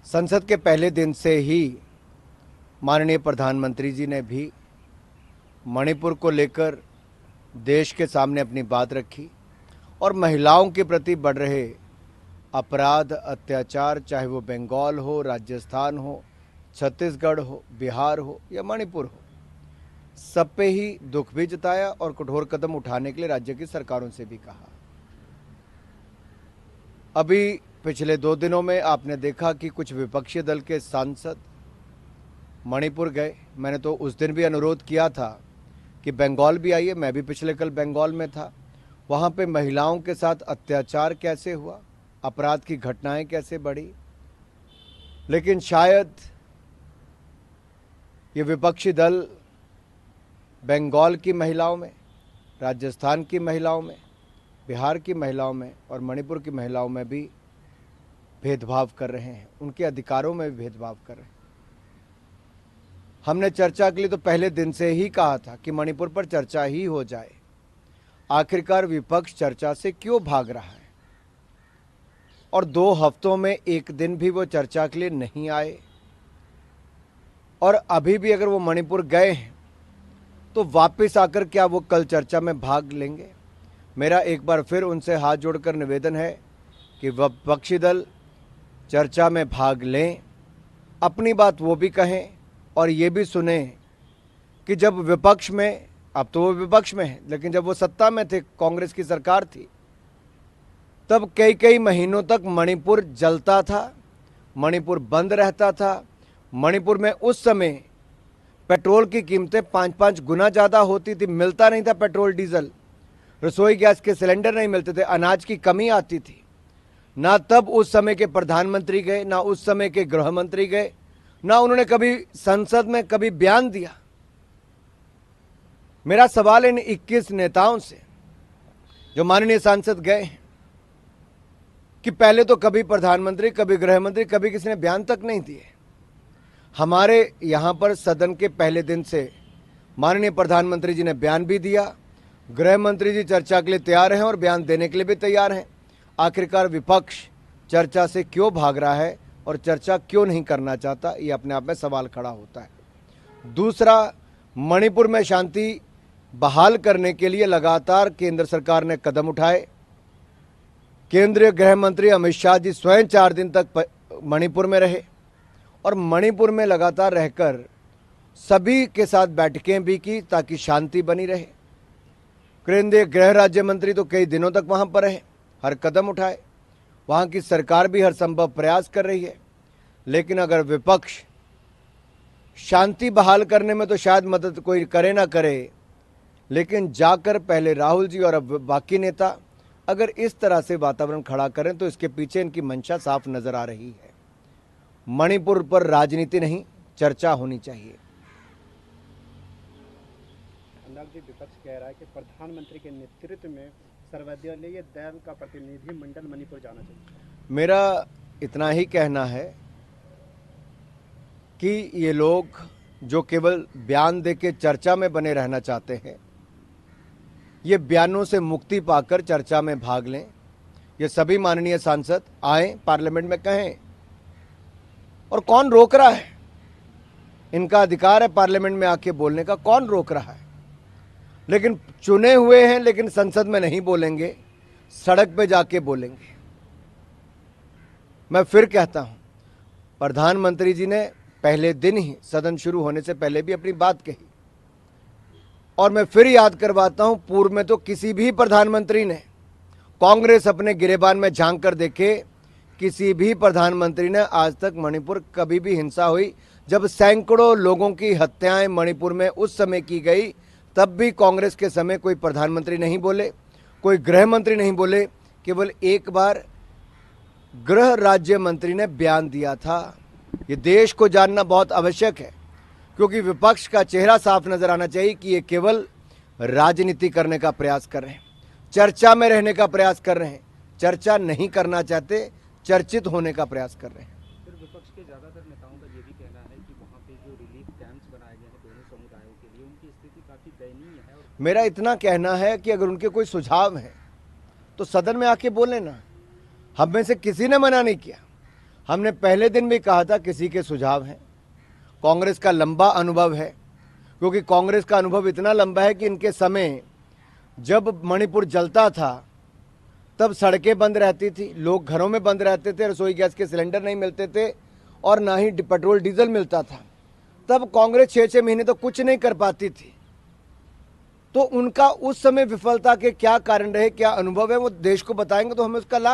संसद के पहले दिन से ही माननीय प्रधानमंत्री जी ने भी मणिपुर को लेकर देश के सामने अपनी बात रखी और महिलाओं के प्रति बढ़ रहे अपराध, अत्याचार, चाहे वो बंगाल हो, राजस्थान हो, छत्तीसगढ़ हो, बिहार हो या मणिपुर हो, सब पे ही दुख भी जताया और कठोर कदम उठाने के लिए राज्य की सरकारों से भी कहा। अभी पिछले 2 दिनों में आपने देखा कि कुछ विपक्षी दल के सांसद मणिपुर गए। मैंने तो उस दिन भी अनुरोध किया था कि बंगाल भी आइए। मैं भी पिछले कल बंगाल में था। वहाँ पे महिलाओं के साथ अत्याचार कैसे हुआ, अपराध की घटनाएं कैसे बढ़ी, लेकिन शायद ये विपक्षी दल बंगाल की महिलाओं में, राजस्थान की महिलाओं में, बिहार की महिलाओं में और मणिपुर की महिलाओं में भी भेदभाव कर रहे हैं, उनके अधिकारों में भी भेदभाव कर रहे हैं। हमने चर्चा के लिए तो पहले दिन से ही कहा था कि मणिपुर पर चर्चा ही हो जाए। आखिरकार विपक्ष चर्चा से क्यों भाग रहा है? और 2 हफ्तों में एक दिन भी वो चर्चा के लिए नहीं आए। और अभी भी अगर वो मणिपुर गए हैं तो वापस आकर क्या वो कल चर्चा में भाग लेंगे? मेरा एक बार फिर उनसे हाथ जोड़कर निवेदन है कि विपक्षी दल चर्चा में भाग लें, अपनी बात वो भी कहें और ये भी सुने कि जब विपक्ष में, अब तो वो विपक्ष में है, लेकिन जब वो सत्ता में थे, कांग्रेस की सरकार थी, तब कई महीनों तक मणिपुर जलता था, मणिपुर बंद रहता था। मणिपुर में उस समय पेट्रोल की कीमतें 5-5 गुना ज़्यादा होती थी, मिलता नहीं था पेट्रोल डीजल, रसोई गैस के सिलेंडर नहीं मिलते थे, अनाज की कमी आती थी। ना तब उस समय के प्रधानमंत्री गए, ना उस समय के गृह मंत्री गए, ना उन्होंने कभी संसद में कभी बयान दिया। मेरा सवाल इन 21 नेताओं से जो माननीय सांसद गए हैं कि पहले तो कभी प्रधानमंत्री, कभी गृह मंत्री, कभी किसी ने बयान तक नहीं दिए। हमारे यहाँ पर सदन के पहले दिन से माननीय प्रधानमंत्री जी ने बयान भी दिया, गृह मंत्री जी चर्चा के लिए तैयार हैं और बयान देने के लिए भी तैयार हैं। आखिरकार विपक्ष चर्चा से क्यों भाग रहा है और चर्चा क्यों नहीं करना चाहता, ये अपने आप में सवाल खड़ा होता है। दूसरा, मणिपुर में शांति बहाल करने के लिए लगातार केंद्र सरकार ने कदम उठाए। केंद्रीय गृह मंत्री अमित शाह जी स्वयं 4 दिन तक मणिपुर में रहे और मणिपुर में लगातार रहकर सभी के साथ बैठकें भी की ताकि शांति बनी रहे। केंद्रीय गृह राज्य मंत्री तो कई दिनों तक वहां पर रहे, हर कदम उठाए। वहां की सरकार भी हर संभव प्रयास कर रही है। लेकिन अगर विपक्ष शांति बहाल करने में तो शायद मदद कोई करे ना करे, लेकिन जाकर पहले राहुल जी और अब बाकी नेता अगर इस तरह से वातावरण खड़ा करें तो इसके पीछे इनकी मंशा साफ नजर आ रही है। मणिपुर पर राजनीति नहीं, चर्चा होनी चाहिए। अनुराग जी, विपक्ष कह रहा है कि प्रधानमंत्री के नेतृत्व में सर्वदलीय दल का प्रतिनिधि मंडल मणिपुर जाना चाहिए। मेरा इतना ही कहना है कि ये लोग जो केवल बयान देके चर्चा में बने रहना चाहते हैं, ये बयानों से मुक्ति पाकर चर्चा में भाग लें। ये सभी माननीय सांसद आए, पार्लियामेंट में कहें, और कौन रोक रहा है? इनका अधिकार है पार्लियामेंट में आके बोलने का, कौन रोक रहा है? लेकिन चुने हुए हैं, लेकिन संसद में नहीं बोलेंगे, सड़क पे जाके बोलेंगे। मैं फिर कहता हूं, प्रधानमंत्री जी ने पहले दिन ही सदन शुरू होने से पहले भी अपनी बात कही और मैं फिर याद करवाता हूं, पूर्व में तो किसी भी प्रधानमंत्री ने, कांग्रेस अपने गिरेबान में झांक कर देखे, किसी भी प्रधानमंत्री ने आज तक मणिपुर कभी भी हिंसा हुई, जब सैकड़ों लोगों की हत्याएं मणिपुर में उस समय की गई, तब भी कांग्रेस के समय कोई प्रधानमंत्री नहीं बोले, कोई गृह मंत्री नहीं बोले। केवल एक बार गृह राज्य मंत्री ने बयान दिया था। ये देश को जानना बहुत आवश्यक है, क्योंकि विपक्ष का चेहरा साफ नजर आना चाहिए कि ये केवल राजनीति करने का प्रयास कर रहे हैं, चर्चा में रहने का प्रयास कर रहे हैं, चर्चा नहीं करना चाहते, चर्चित होने का प्रयास कर रहे हैं। फिर विपक्ष के ज्यादातर नेताओं का ये भी कहना है कि वहाँ पे जो रिलीफ कैंप्स बनाए गए हैं दोनों समुदायों के लिए, उनकी स्थिति काफी दयनीय है। और मेरा इतना कहना है कि अगर उनके कोई सुझाव हैं तो सदन में आके बोले ना, हम में से किसी ने मना नहीं किया। हमने पहले दिन भी कहा था किसी के सुझाव हैं। कांग्रेस का लंबा अनुभव है, क्योंकि कांग्रेस का अनुभव इतना लंबा है कि इनके समय जब मणिपुर जलता था तब सड़कें बंद रहती थी, लोग घरों में बंद रहते थे, रसोई गैस के सिलेंडर नहीं मिलते थे और ना ही पेट्रोल डीजल मिलता था। तब कांग्रेस 6-6 महीने तो कुछ नहीं कर पाती थी। तो उनका उस समय विफलता के क्या कारण रहे, क्या अनुभव है, वो देश को बताएंगे तो हमें उसका लाभ